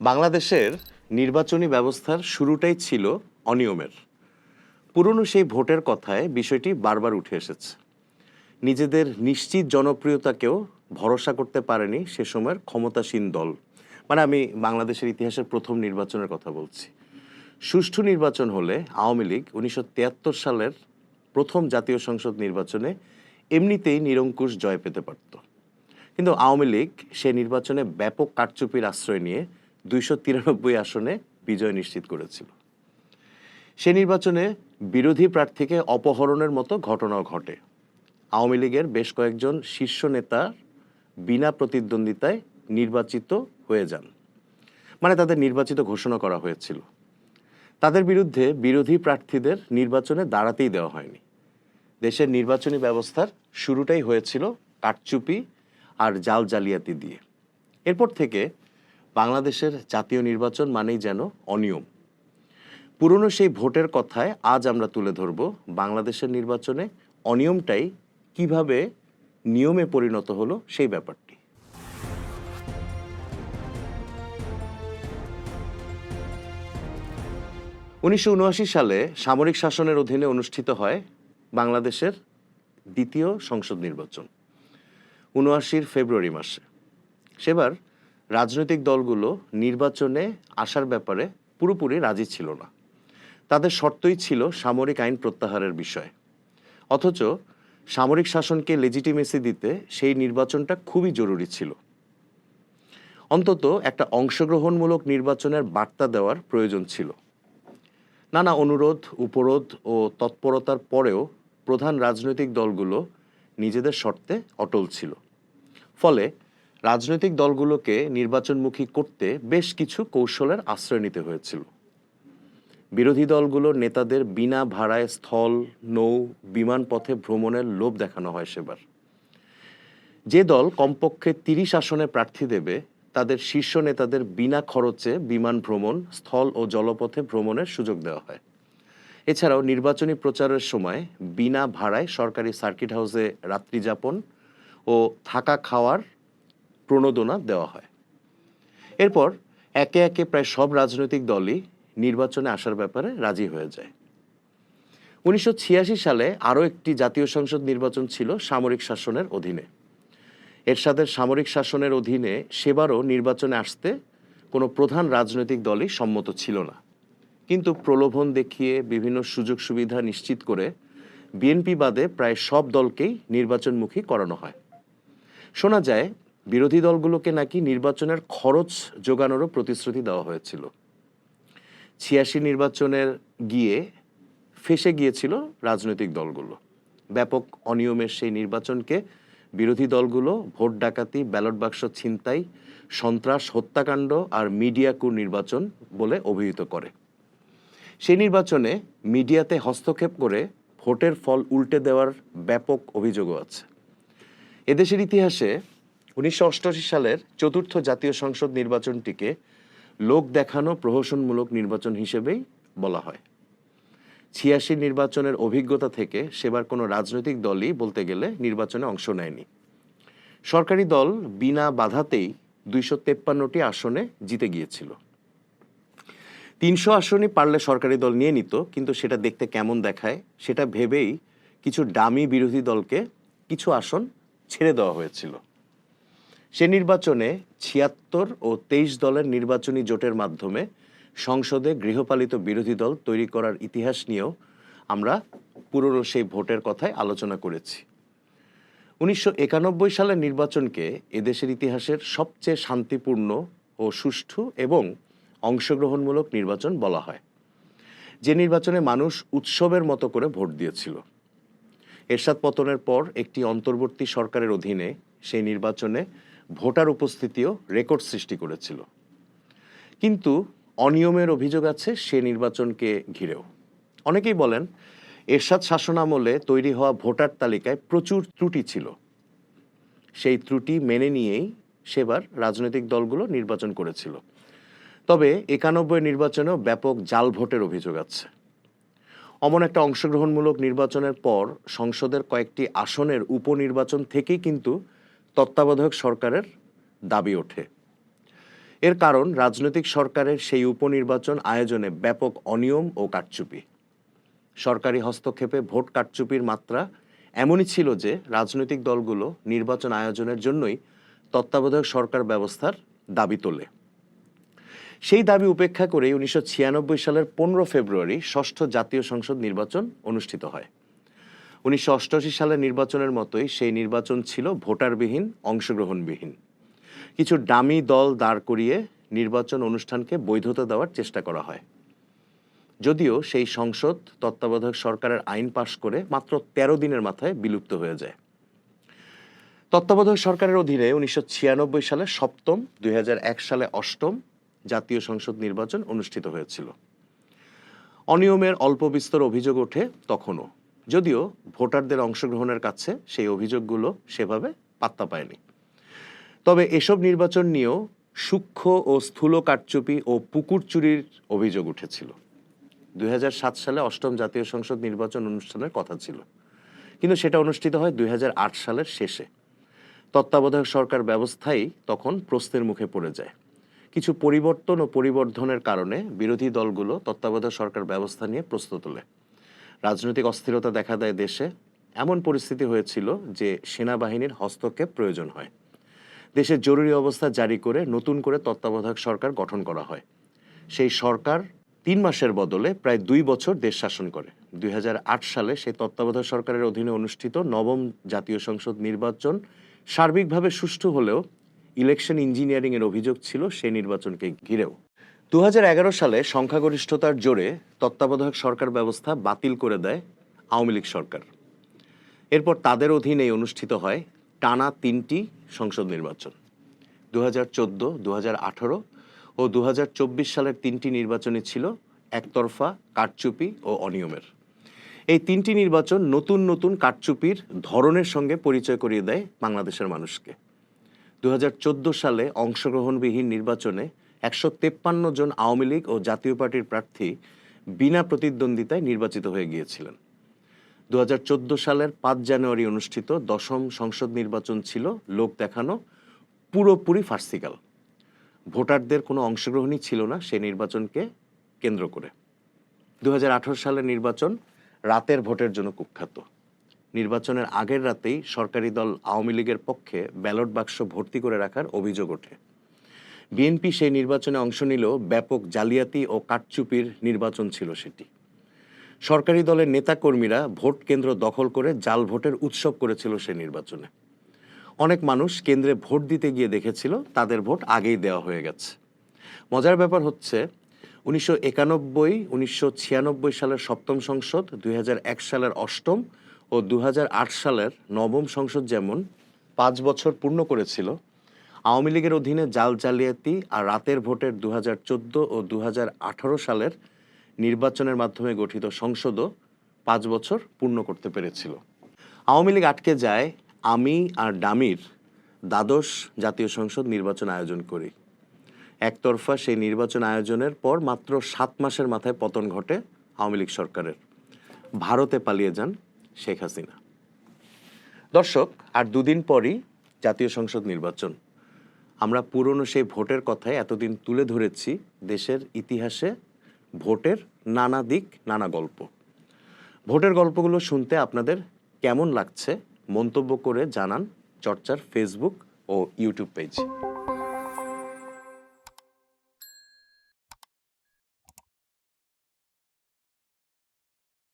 বাংলাদেশের নির্বাচনী ব্যবস্থার শুরুটাই ছিল অনিয়মের। পুরনো সেই ভোটের কথায় বিষয়টি বারবার উঠে এসেছে। নিজেদের নিশ্চিত জনপ্রিয়তাকেও ভরসা করতে পারেনি সে সময়ের ক্ষমতাসীন দল। মানে আমি বাংলাদেশের ইতিহাসের প্রথম নির্বাচনের কথা বলছি। সুষ্ঠু নির্বাচন হলে আওয়ামী লীগ 1973 সালের প্রথম জাতীয় সংসদ নির্বাচনে এমনিতেই নিরঙ্কুশ জয় পেতে পারত। কিন্তু আওয়ামী লীগ সে নির্বাচনে ব্যাপক কারচুপির আশ্রয় নিয়ে 293 আসনে বিজয় নিশ্চিত করেছিল। সে নির্বাচনে বিরোধী প্রার্থীকে অপহরণের মতো ঘটনাও ঘটে। আওয়ামী লীগের বেশ কয়েকজন শীর্ষ নেতা বিনা প্রতিদ্বন্দ্বিতায় নির্বাচিত হয়ে যান, মানে তাদের নির্বাচিত ঘোষণা করা হয়েছিল। তাদের বিরুদ্ধে বিরোধী প্রার্থীদের নির্বাচনে দাঁড়াতেই দেওয়া হয়নি। দেশের নির্বাচনী ব্যবস্থার শুরুটাই হয়েছিল কারচুপি আর জাল জালিয়াতি দিয়ে। এরপর থেকে বাংলাদেশের জাতীয় নির্বাচন মানেই যেন অনিয়ম। পুরনো সেই ভোটের কথায় আজ আমরা তুলে ধরব বাংলাদেশের নির্বাচনে অনিয়মটাই কিভাবে নিয়মে পরিণত হলো সেই ব্যাপারটি। 1979 সালে সামরিক শাসনের অধীনে অনুষ্ঠিত হয় বাংলাদেশের দ্বিতীয় সংসদ নির্বাচন 79 ফেব্রুয়ারি মাসে। সেবার রাজনৈতিক দলগুলো নির্বাচনে আসার ব্যাপারে পুরোপুরি রাজি ছিল না। তাদের শর্তই ছিল সামরিক আইন প্রত্যাহারের বিষয়। অথচ সামরিক শাসনকে লেজিটিমেসি দিতে সেই নির্বাচনটা খুবই জরুরি ছিল। অন্তত একটা অংশগ্রহণমূলক নির্বাচনের বার্তা দেওয়ার প্রয়োজন ছিল। নানা অনুরোধ, উপরোধ ও তৎপরতার পরেও প্রধান রাজনৈতিক দলগুলো নিজেদের শর্তে অটল ছিল। ফলে রাজনৈতিক দলগুলোকে নির্বাচনমুখী করতে বেশ কিছু কৌশলের আশ্রয় নিতে হয়েছিল। বিরোধী দলগুলোর নেতাদের বিনা ভাড়ায় স্থল, নৌ, বিমান পথে ভ্রমণের লোভ দেখানো হয় সেবার। যে দল কমপক্ষে 30 আসনে প্রার্থী দেবে তাদের শীর্ষ নেতাদের বিনা খরচে বিমান ভ্রমণ, স্থল ও জলপথে ভ্রমণের সুযোগ দেওয়া হয়। এছাড়াও নির্বাচনী প্রচারের সময় বিনা ভাড়ায় সরকারি সার্কিট হাউসে রাত্রি যাপন ও থাকা খাওয়ার প্রণোদনা দেওয়া হয়। এরপর একে একে প্রায় সব রাজনৈতিক দলই নির্বাচনে আসার ব্যাপারে রাজি হয়ে যায়। 1986 সালে আরও একটি জাতীয় সংসদ নির্বাচন ছিল সামরিক শাসনের অধীনে। এরশাদের সামরিক শাসনের অধীনে সেবারও নির্বাচনে আসতে কোনো প্রধান রাজনৈতিক দলই সম্মত ছিল না। কিন্তু প্রলোভন দেখিয়ে বিভিন্ন সুযোগ সুবিধা নিশ্চিত করে বিএনপি বাদে প্রায় সব দলকেই নির্বাচনমুখী করানো হয়। শোনা যায় বিরোধী দলগুলোকে নাকি নির্বাচনের খরচ জোগানোরও প্রতিশ্রুতি দেওয়া হয়েছিল। 86 নির্বাচনের গিয়ে ফেঁসে গিয়েছিল রাজনৈতিক দলগুলো। ব্যাপক অনিয়মের সেই নির্বাচনকে বিরোধী দলগুলো ভোট ডাকাতি, ব্যালট বাক্স ছিনতাই, সন্ত্রাস, হত্যাকাণ্ড আর মিডিয়া কু নির্বাচন বলে অভিহিত করে। সেই নির্বাচনে মিডিয়াতে হস্তক্ষেপ করে ভোটের ফল উল্টে দেওয়ার ব্যাপক অভিযোগও আছে। এদেশের ইতিহাসে 1988 সালের চতুর্থ জাতীয় সংসদ নির্বাচনটিকে লোক দেখানো প্রহসনমূলক নির্বাচন হিসেবেই বলা হয়। 86 নির্বাচনের অভিজ্ঞতা থেকে সেবার কোনো রাজনৈতিক দলই বলতে গেলে নির্বাচনে অংশ নেয়নি। সরকারি দল বিনা বাধাতেই 253টি আসনে জিতে গিয়েছিল। 300 আসনই পারলে সরকারি দল নিয়ে নিত, কিন্তু সেটা দেখতে কেমন দেখায় সেটা ভেবেই কিছু ডামি বিরোধী দলকে কিছু আসন ছেড়ে দেওয়া হয়েছিল। সে নির্বাচনে 76 ও 23 দলের নির্বাচনী জোটের মাধ্যমে সংসদে গৃহপালিত বিরোধী দল তৈরি করার ইতিহাস নিয়েও আমরা পুরনো সেই ভোটের কথায় আলোচনা করেছি। 1991 সালের নির্বাচনকে এদেশের ইতিহাসের সবচেয়ে শান্তিপূর্ণ ও সুষ্ঠু এবং অংশগ্রহণমূলক নির্বাচন বলা হয়, যে নির্বাচনে মানুষ উৎসবের মতো করে ভোট দিয়েছিল। এরশাদ পতনের পর একটি অন্তর্বর্তী সরকারের অধীনে সেই নির্বাচনে ভোটার উপস্থিতিও রেকর্ড সৃষ্টি করেছিল। কিন্তু অনিয়মের অভিযোগ আছে সে নির্বাচনকে ঘিরেও। অনেকেই বলেন এরশাদ শাসনামলে তৈরি হওয়া ভোটার তালিকায় প্রচুর ত্রুটি ছিল। সেই ত্রুটি মেনে নিয়েই সেবার রাজনৈতিক দলগুলো নির্বাচন করেছিল। তবে 91 নির্বাচনেও ব্যাপক জাল ভোটের অভিযোগ আছে। অমন একটা অংশগ্রহণমূলক নির্বাচনের পর সংসদের কয়েকটি আসনের উপনির্বাচন থেকেই কিন্তু তত্ত্বাবধায়ক সরকারের দাবি ওঠে। এর কারণ রাজনৈতিক সরকারের সেই উপনির্বাচন আয়োজনে ব্যাপক অনিয়ম ও কারচুপি। সরকারি হস্তক্ষেপে ভোট কারচুপির মাত্রা এমনই ছিল যে রাজনৈতিক দলগুলো নির্বাচন আয়োজনের জন্যই তত্ত্বাবধায়ক সরকার ব্যবস্থার দাবি তোলে। সেই দাবি উপেক্ষা করে 1996 সালের 15 ফেব্রুয়ারি ষষ্ঠ জাতীয় সংসদ নির্বাচন অনুষ্ঠিত হয়। 1988 সালের নির্বাচনের মতোই সেই নির্বাচন ছিল ভোটারবিহীন, অংশগ্রহণবিহীন। কিছু ডামি দল দাঁড় করিয়ে নির্বাচন অনুষ্ঠানকে বৈধতা দেওয়ার চেষ্টা করা হয়। যদিও সেই সংসদ তত্ত্বাবধায়ক সরকারের আইন পাশ করে মাত্র 13 দিনের মাথায় বিলুপ্ত হয়ে যায়। তত্ত্বাবধায়ক সরকারের অধীনে 1996 সালে সপ্তম, 2001 সালে অষ্টম জাতীয় সংসদ নির্বাচন অনুষ্ঠিত হয়েছিল। অনিয়মের অল্প বিস্তর অভিযোগ ওঠে তখনও, যদিও ভোটারদের অংশগ্রহণের কাছে সেই অভিযোগগুলো সেভাবে পাত্তা পায়নি। তবে এসব নির্বাচন নিয়েও সূক্ষ্ম ও স্থূল কারচুপি ও পুকুর চুরির অভিযোগ উঠেছিল। 2007 সালে অষ্টম জাতীয় সংসদ নির্বাচন অনুষ্ঠানের কথা ছিল, কিন্তু সেটা অনুষ্ঠিত হয় 2008 সালের শেষে। তত্ত্বাবধায়ক সরকার ব্যবস্থাই তখন প্রশ্নের মুখে পড়ে যায়। কিছু পরিবর্তন ও পরিবর্ধনের কারণে বিরোধী দলগুলো তত্ত্বাবধায়ক সরকার ব্যবস্থা নিয়ে প্রশ্ন তোলে। রাজনৈতিক অস্থিরতা দেখা দেয় দেশে। এমন পরিস্থিতি হয়েছিল যে সেনাবাহিনীর হস্তক্ষেপ প্রয়োজন হয়। দেশে জরুরি অবস্থা জারি করে নতুন করে তত্ত্বাবধায়ক সরকার গঠন করা হয়। সেই সরকার 3 মাসের বদলে প্রায় 2 বছর দেশ শাসন করে। 2008 সালে সেই তত্ত্বাবধায়ক সরকারের অধীনে অনুষ্ঠিত নবম জাতীয় সংসদ নির্বাচন সার্বিকভাবে সুষ্ঠু হলেও ইলেকশন ইঞ্জিনিয়ারিং এর অভিযোগ ছিল সেই নির্বাচনকে ঘিরেও। 2011 সালে সংখ্যাগরিষ্ঠতার জোরে তত্ত্বাবধায়ক সরকার ব্যবস্থা বাতিল করে দেয় আওয়ামী লীগ সরকার। এরপর তাদের অধীনেই অনুষ্ঠিত হয় টানা 3টি সংসদ নির্বাচন। 2014, 2018 ও 2024 সালের 3টি নির্বাচনই ছিল একতরফা, কারচুপি ও অনিয়মের। এই 3টি নির্বাচন নতুন নতুন কারচুপির ধরনের সঙ্গে পরিচয় করিয়ে দেয় বাংলাদেশের মানুষকে। 2014 সালে অংশগ্রহণবিহীন নির্বাচনে 153 জন আওয়ামী লীগ ও জাতীয় পার্টির প্রার্থী বিনা প্রতিদ্বন্দ্বিতায় নির্বাচিত হয়ে গিয়েছিলেন। 2014 সালের 5 জানুয়ারি অনুষ্ঠিত দশম সংসদ নির্বাচন ছিল লোক দেখানো, পুরোপুরি ফার্সিকাল। ভোটারদের কোনো অংশগ্রহণই ছিল না সেই নির্বাচনকে কেন্দ্র করে। 2018 সালের নির্বাচন রাতের ভোটের জন্য কুখ্যাত। নির্বাচনের আগের রাতেই সরকারি দল আওয়ামী লীগের পক্ষে ব্যালট বাক্স ভর্তি করে রাখার অভিযোগ ওঠে। বিএনপি সেই নির্বাচনে অংশ নিলেও ব্যাপক জালিয়াতি ও কারচুপির নির্বাচন ছিল সেটি। সরকারি দলের নেতাকর্মীরা ভোট কেন্দ্র দখল করে জাল ভোটের উৎসব করেছিল সেই নির্বাচনে। অনেক মানুষ কেন্দ্রে ভোট দিতে গিয়ে দেখেছিল তাদের ভোট আগেই দেওয়া হয়ে গেছে। মজার ব্যাপার হচ্ছে 1991, 1996 সালের সপ্তম সংসদ, 2001 সালের অষ্টম ও 2008 সালের নবম সংসদ যেমন 5 বছর পূর্ণ করেছিল, আওয়ামী লীগের অধীনে জাল জালিয়াতি আর রাতের ভোটের 2014 ও 2018 সালের নির্বাচনের মাধ্যমে গঠিত সংসদও 5 বছর পূর্ণ করতে পেরেছিল। আওয়ামী লীগ আটকে যায় আমি আর ডামির দ্বাদশ জাতীয় সংসদ নির্বাচন আয়োজন করি। একতরফা সেই নির্বাচন আয়োজনের পর মাত্র 7 মাসের মাথায় পতন ঘটে আওয়ামী লীগ সরকারের। ভারতে পালিয়ে যান শেখ হাসিনা। দর্শক, আর 2 দিন পরই জাতীয় সংসদ নির্বাচন। আমরা পুরনো সেই ভোটের কথাই এতদিন তুলে ধরেছি দেশের ইতিহাসে ভোটের নানা দিক, নানা গল্প। ভোটের গল্পগুলো শুনতে আপনাদের কেমন লাগছে মন্তব্য করে জানান চর্চার ফেসবুক ও ইউটিউব পেজ।